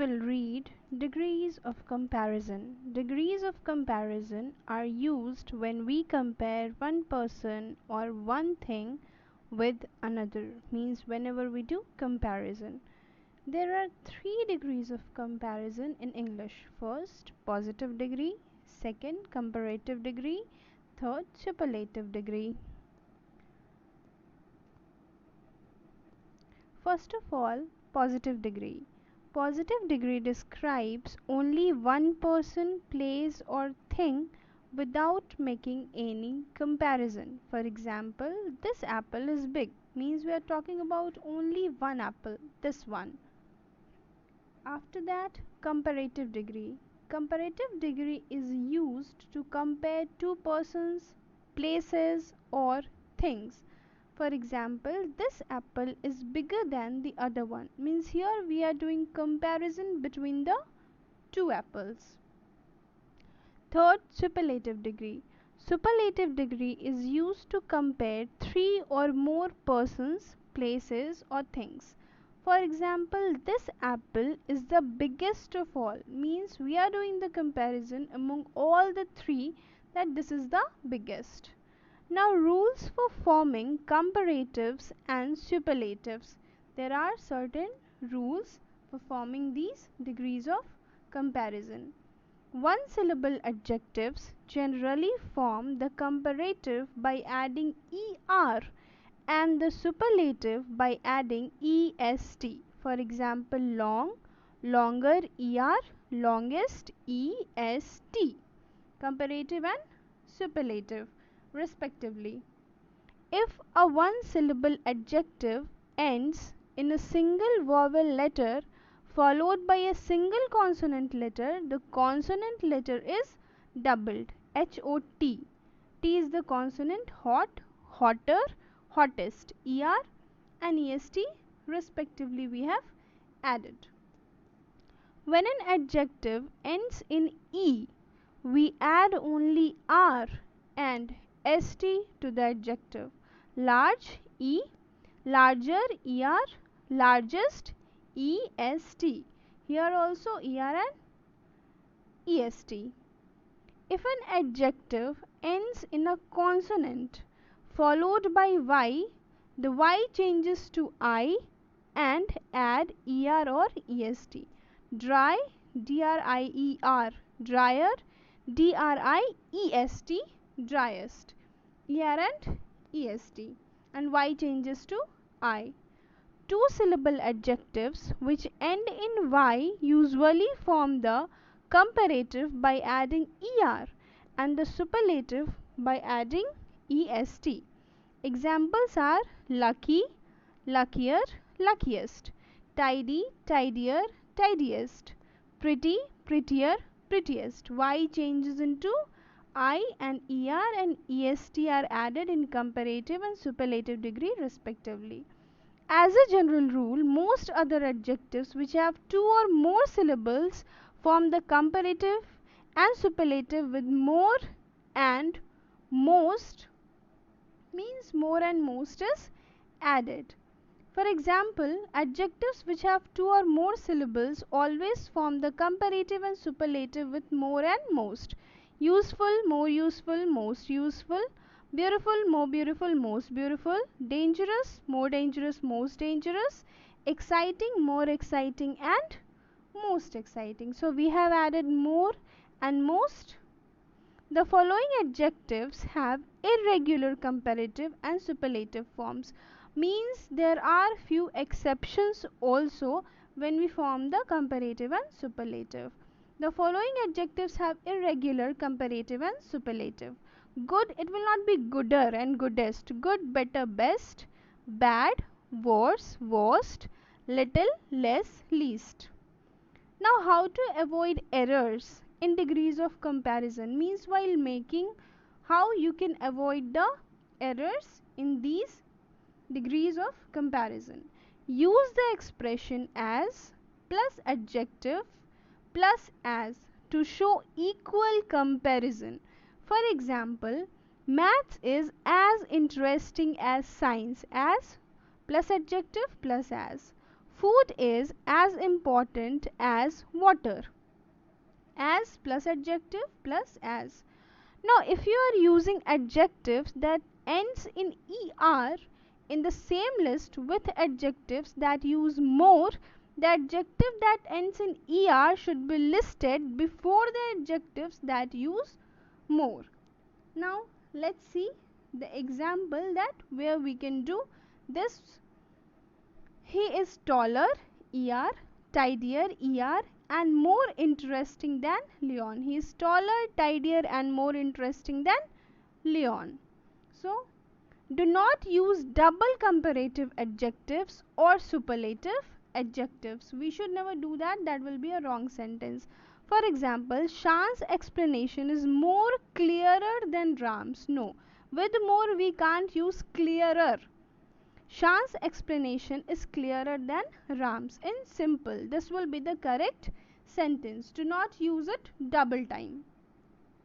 will read degrees of comparison. Degrees of comparison are used when we compare one person or one thing with another. Means whenever we do comparison. There are three degrees of comparison in English. First, positive degree. Second, comparative degree. Third, superlative degree. First of all, positive degree. Positive degree describes only one person, place, or thing without making any comparison. For example, this apple is big, means we are talking about only one apple, this one. After that, comparative degree. Comparative degree is used to compare two persons, places, or things. For example, this apple is bigger than the other one. Means here we are doing comparison between the two apples. Third, superlative degree. Superlative degree is used to compare three or more persons, places, or things. For example, this apple is the biggest of all. Means we are doing the comparison among all the three that this is the biggest. Now, rules for forming comparatives and superlatives. There are certain rules for forming these degrees of comparison. One syllable adjectives generally form the comparative by adding er and the superlative by adding est. For example, long, longer, er, longest, est. Comparative and superlative respectively. If a one syllable adjective ends in a single vowel letter followed by a single consonant letter, the consonant letter is doubled, HOT. T is the consonant, hot, hotter, hottest, ER and EST respectively we have added. When an adjective ends in E, we add only R and st to the adjective. Large, E, larger, er, largest, est. Here also er and est. If an adjective ends in a consonant followed by y, the y changes to I and add er or est. Dry, drier, drier, driest, driest, er and est, and y changes to I. Two syllable adjectives which end in y usually form the comparative by adding er and the superlative by adding est. Examples are lucky, luckier, luckiest, tidy, tidier, tidiest, pretty, prettier, prettiest. Y changes into I and er and est are added in comparative and superlative degree respectively. As a general rule, most other adjectives which have two or more syllables form the comparative and superlative with more and most, means more and most is added. For example, adjectives which have two or more syllables always form the comparative and superlative with more and most. Useful, more useful, most useful. Beautiful, more beautiful, most beautiful. Dangerous, more dangerous, most dangerous. Exciting, more exciting, and most exciting. So we have added more and most. The following adjectives have irregular comparative and superlative forms. Means there are few exceptions also when we form the comparative and superlative. The following adjectives have irregular comparative and superlative. Good, it will not be gooder and goodest. Good, better, best. Bad, worse, worst. Little, less, least. Now, how to avoid errors in degrees of comparison, means while making, how you can avoid the errors in these degrees of comparison. Use the expression as plus adjective plus as to show equal comparison. For example, maths is as interesting as science, as plus adjective plus as. Food is as important as water. As plus adjective plus as. Now, if you are using adjectives that ends in er in the same list with adjectives that use more, the adjective that ends in er should be listed before the adjectives that use more. Now, let's see the example that where we can do this. He is taller, er, tidier, er, and more interesting than Leon. He is taller, tidier, and more interesting than Leon. So, do not use double comparative adjectives or superlative adjectives. We should never do that. That will be a wrong sentence. For example, Shan's explanation is more clearer than Ram's. No, with more we can't use clearer. Shan's explanation is clearer than Ram's. In simple, this will be the correct sentence. Do not use it double time.